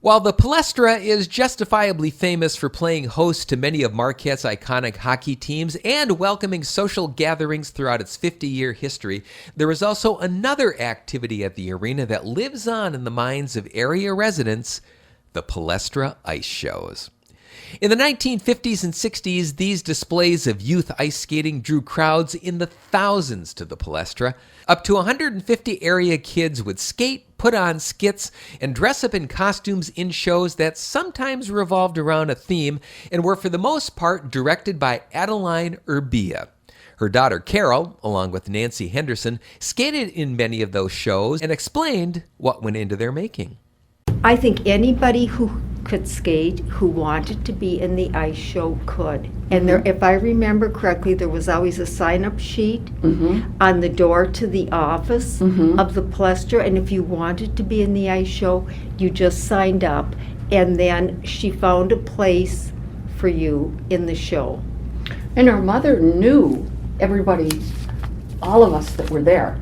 While the Palestra is justifiably famous for playing host to many of Marquette's iconic hockey teams and welcoming social gatherings throughout its 50-year history, there is also another activity at the arena that lives on in the minds of area residents: the Palestra Ice Shows. In the 1950s and 60s, these displays of youth ice skating drew crowds in the thousands to the Palestra. Up to 150 area kids would skate, put on skits, and dress up in costumes in shows that sometimes revolved around a theme and were for the most part directed by Adeline Urbia. Her daughter Carol, along with Nancy Henderson, skated in many of those shows and explained what went into their making. I think anybody who could skate, who wanted to be in the ice show, could. And there, if I remember correctly, there was always a sign-up sheet on the door to the office of the Palestra, and if you wanted to be in the ice show, you just signed up, and then she found a place for you in the show. And her mother knew everybody, all of us that were there.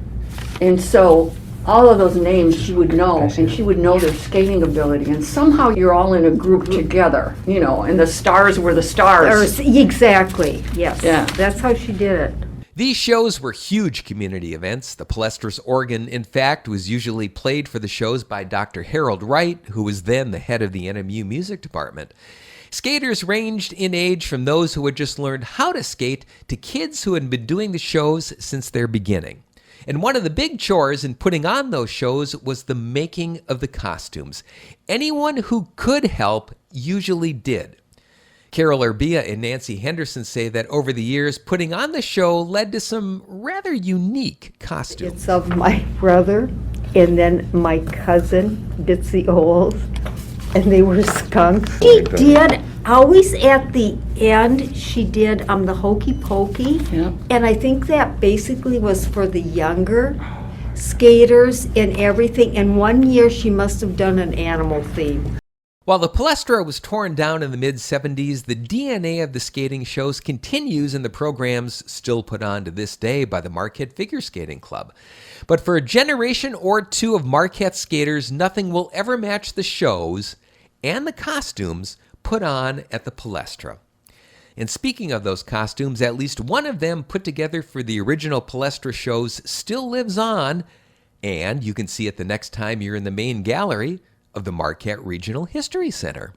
And so all of those names she would know, and she would know their skating ability. And somehow you're all in a group together, you know, and the stars were the stars. Exactly, yes. Yeah. That's how she did it. These shows were huge community events. The Palestra's organ, in fact, was usually played for the shows by Dr. Harold Wright, who was then the head of the NMU music department. Skaters ranged in age from those who had just learned how to skate to kids who had been doing the shows since their beginning. And one of the big chores in putting on those shows was the making of the costumes. Anyone who could help usually did. Carol Urbia and Nancy Henderson say that over the years, putting on the show led to some rather unique costumes. It's of my brother and then my cousin, Bitsy Oles, and they were skunks. She did, always at the end, she did the Hokey Pokey. Yep. And I think that basically was for the younger skaters and everything. And one year she must have done an animal theme. While the Palestra was torn down in the mid-70s, the DNA of the skating shows continues in the programs still put on to this day by the Marquette Figure Skating Club. But for a generation or two of Marquette skaters, nothing will ever match the shows and the costumes put on at the Palestra. And speaking of those costumes, at least one of them put together for the original Palestra shows still lives on, and you can see it the next time you're in the main gallery of the Marquette Regional History Center.